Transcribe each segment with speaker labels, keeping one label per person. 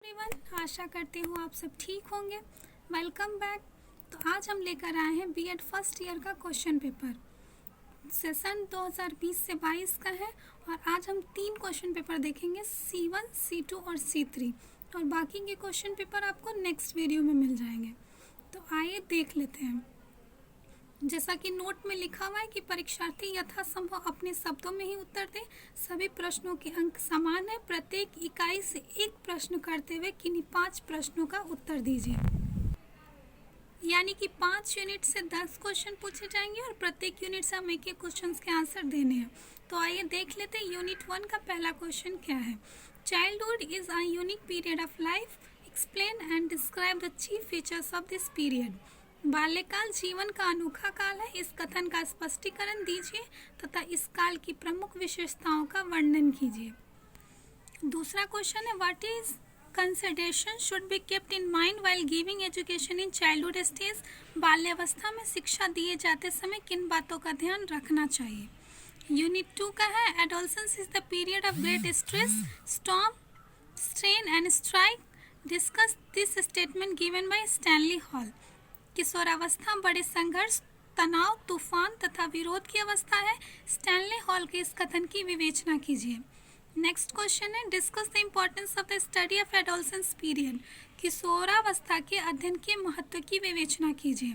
Speaker 1: Everyone, आशा करती हूँ आप सब ठीक होंगे। Welcome back. तो आज हम लेकर आए हैं बीएड फर्स्ट ईयर का क्वेश्चन पेपर। सेशन 2020 से 22 का है और आज हम 3 क्वेश्चन पेपर देखेंगे, C1, C2 और C3, और बाकी के क्वेश्चन पेपर आपको नेक्स्ट वीडियो में मिल जाएंगे। तो आइए देख लेते हैं। जैसा कि नोट में लिखा हुआ है कि परीक्षार्थी यथासंभव अपने शब्दों में ही उत्तर दें। सभी प्रश्नों के अंक समान है। प्रत्येक इकाई से एक प्रश्न करते हुए किन्हीं 5 प्रश्नों का उत्तर दीजिए। यानी कि 5 यूनिट से 10 क्वेश्चन पूछे जाएंगे और प्रत्येक यूनिट से हम एक क्वेश्चन के आंसर देने हैं। तो आइए देख लेते हैं यूनिट 1 का पहला क्वेश्चन क्या है। Childhood is a unique period of life. Explain and describe the chief features of this period. बाल्यकाल जीवन का अनोखा काल है। इस कथन का स्पष्टीकरण दीजिए तथा इस काल की प्रमुख विशेषताओं का वर्णन कीजिए। दूसरा क्वेश्चन है, what is consideration should be kept in mind while giving education in childhood stage. बाल्यावस्था में शिक्षा दिए जाते समय किन बातों का ध्यान रखना चाहिए। यूनिट 2 का है, adolescence is the period of great stress, storm, strain and strike. Discuss this statement given by Stanley hall. किशोरावस्था बड़े संघर्ष, तनाव, तूफान तथा विरोध की अवस्था है। स्टैनली हॉल के इस कथन की विवेचना कीजिए। नेक्स्ट क्वेश्चन है, discuss the importance of the study of adolescence period. किशोरावस्था के अध्ययन के महत्व की विवेचना कीजिए।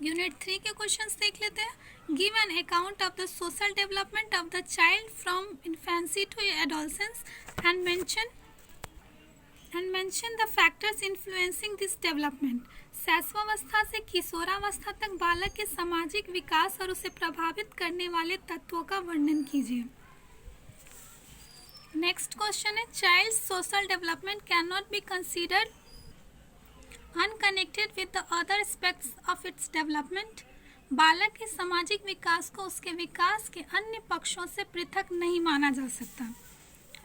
Speaker 1: यूनिट 3 के क्वेश्चंस देख लेते हैं। Give an account of the social development of the child from infancy to adolescence and mention the factors influencing this development. शैशवावस्था से किशोरावस्था तक बालक के सामाजिक विकास और उसे प्रभावित करने वाले तत्वों का वर्णन कीजिए। नेक्स्ट क्वेश्चन है, child social development can not be considered unconnected with the other aspects of its development. बालक के सामाजिक विकास को उसके विकास के अन्य पक्षों से पृथक नहीं माना जा सकता।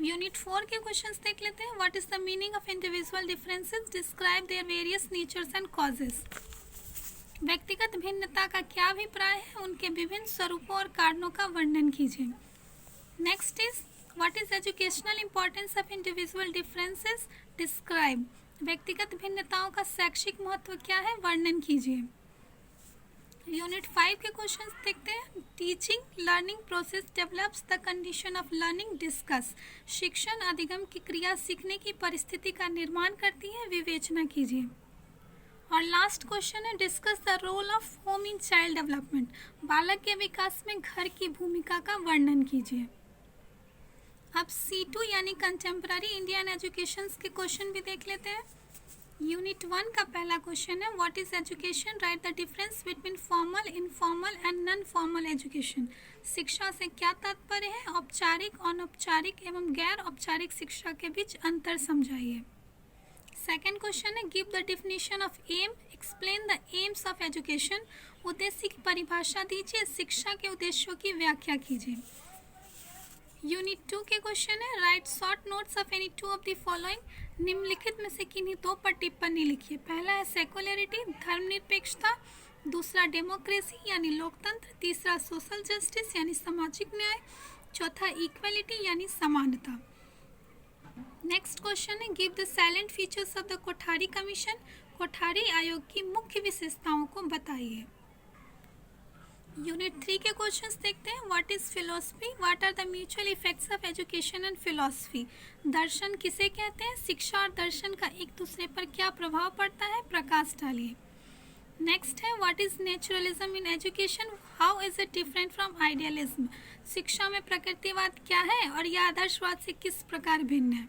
Speaker 1: यूनिट 4 के क्वेश्चंस देख लेते हैं। What is the meaning of individual differences, describe their various natures and causes. व्यक्तिगत भिन्नता का क्या अभिप्राय है, उनके विभिन्न स्वरूपों और कारणों का वर्णन कीजिए। Next is, what is educational importance of individual differences, describe. व्यक्तिगत भिन्नताओं का शैक्षिक महत्व क्या है, वर्णन कीजिए। यूनिट 5 के क्वेश्चंस देखते हैं। Teaching learning process develops the condition of learning, discuss. शिक्षण अधिगम की क्रिया सीखने की परिस्थिति का निर्माण करती है, विवेचना कीजिए। और लास्ट क्वेश्चन है, discuss the role of home in child development. बालक के विकास में घर की भूमिका का वर्णन कीजिए। अब C2 यानी कंटेम्पररी इंडियन एजुकेशन के क्वेश्चन भी देख लेते हैं। यूनिट 1 का पहला क्वेश्चन है, what is education, right the difference between formal, informal and non formal education. शिक्षा से क्या तात्पर्य है, औपचारिक, अनौपचारिक एवं गैर औपचारिक शिक्षा के बीच अंतर समझाइए। सेकेंड क्वेश्चन है, give the definition of aim, explain the aims of education. उद्देश्य की परिभाषा दीजिए, शिक्षा के उद्देश्यों की व्याख्या कीजिए। यूनिट 2 के क्वेश्चन है, right short notes of any 2 of the following. निम्नलिखित में से किन्हीं 2 पर टिप्पणी लिखिए। पहला है सेकुलरिटी, धर्मनिरपेक्षता। दूसरा डेमोक्रेसी यानी लोकतंत्र। तीसरा सोशल जस्टिस यानी सामाजिक न्याय। चौथा इक्वलिटी यानी समानता। नेक्स्ट क्वेश्चन है, give the salient features of the Kothari commission. Kothari आयोग की मुख्य विशेषताओं को बताइए। यूनिट 3 के क्वेश्चंस देखते हैं। What is philosophy, what are the mutual effects of education and philosophy. दर्शन किसे कहते हैं, शिक्षा और दर्शन का एक दूसरे पर क्या प्रभाव पड़ता है, प्रकाश डालिए। नेक्स्ट है, what is naturalism in education, how is it different from idealism. शिक्षा में प्रकृतिवाद क्या है और यह आदर्शवाद से किस प्रकार भिन्न है।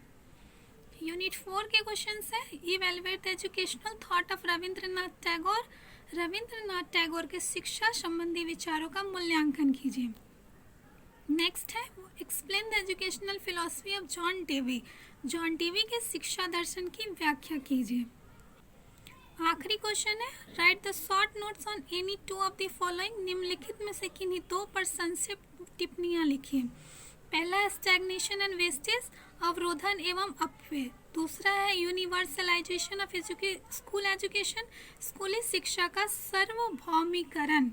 Speaker 1: यूनिट 4 के क्वेश्चंस है, evaluate the educational thought of Rabindranath Tagore. Rabindranath Tagore के शिक्षा संबंधी विचारों का मूल्यांकन कीजिए। नेक्स्ट है, explain the educational philosophy of John Dewey. John Dewey के शिक्षा दर्शन की व्याख्या कीजिए। आखिरी क्वेश्चन है, right the short notes on any 2 of the following. निम्नलिखित में से किन्हीं 2 पर संक्षिप्त टिप्पणियां लिखिए। पहला है स्टैग्नेशन एंड वेस्टेज, अवरोधन एवं अपव्यय। दूसरा है यूनिवर्सलाइजेशन ऑफ स्कूल एजुकेशन, स्कूली शिक्षा का सार्वभौमिकरण।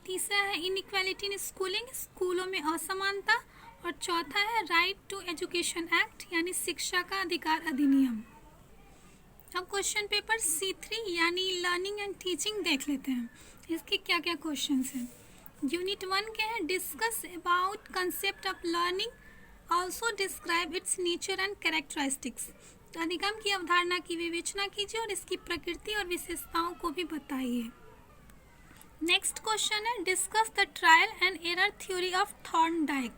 Speaker 1: तीसरा है इनइक्वालिटी इन स्कूलिंग, स्कूलों में असमानता। और चौथा है राइट टू एजुकेशन एक्ट यानी शिक्षा का अधिकार अधिनियम। अब क्वेश्चन पेपर C3 यानी लर्निंग एंड टीचिंग देख लेते हैं। इसके क्या क्या क्वेश्चंस हैं। यूनिट 1 के हैं discuss about concept of learning, also describe it's nature and characteristics. अधिगम की अवधारणा की विवेचना कीजिए और इसकी प्रकृति और विशेषताओं को भी बताइए। नेक्स्ट क्वेश्चन है discuss the trial and error theory of Thorndike.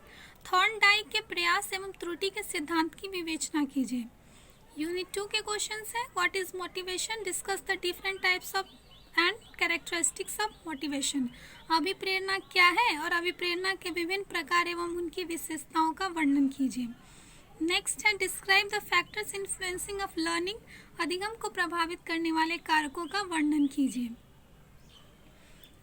Speaker 1: Thorndike के प्रयास एवं त्रुटि के सिद्धांत की विवेचना कीजिए। यूनिट 2 के क्वेश्चंस है what is motivation, discuss the different types of and characteristics of motivation. अभिप्रेरणा क्या है और अभिप्रेरणा के विभिन्न प्रकार एवं उनकी विशेषताओं का वर्णन कीजिए। नेक्स्ट है describe the factors influencing of learning. अधिगम को प्रभावित करने वाले कारकों का वर्णन कीजिए।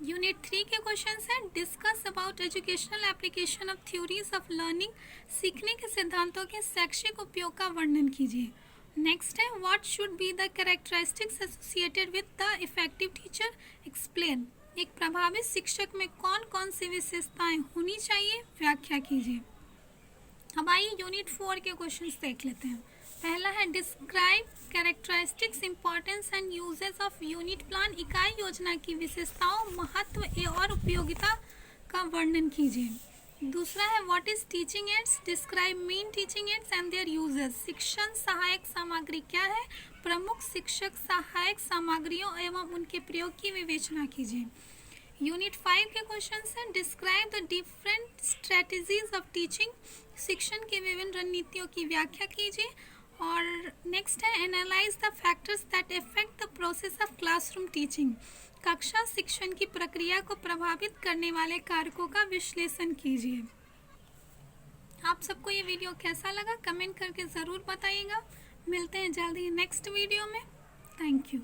Speaker 1: यूनिट 3 के क्वेश्चंस हैं discuss about educational application of theories of learning. सीखने के सिद्धांतों के शैक्षिक उपयोग का वर्णन कीजिए। नेक्स्ट है what should be the characteristics associated with the effective teacher, explain. एक प्रभावी शिक्षक में कौन कौन सी विशेषताएं होनी चाहिए, व्याख्या कीजिए। अब आइए यूनिट 4 के क्वेश्चंस देख लेते हैं। पहला है describe characteristics, importance and uses of unit plan. इकाई योजना की विशेषताओं, महत्व और उपयोगिता का वर्णन कीजिए। दूसरा है what is teaching ads, describe main teaching ads and there uses. शिक्षण सहायक सामग्री क्या है, प्रमुख शिक्षक सहायक सामग्रियों एवं उनके प्रयोग की विवेचना कीजिए। यूनिट 5 के क्वेश्चन हैं describe the different strategies of teaching. शिक्षण की विभिन्न रणनीतियों की व्याख्या कीजिए। और नेक्स्ट है analyse the factors that affect the process of classroom teaching. कक्षा शिक्षण की प्रक्रिया को प्रभावित करने वाले कारकों का विश्लेषण कीजिए। आप सबको ये वीडियो कैसा लगा कमेंट करके ज़रूर बताइएगा। मिलते हैं जल्दी नेक्स्ट वीडियो में। Thank you.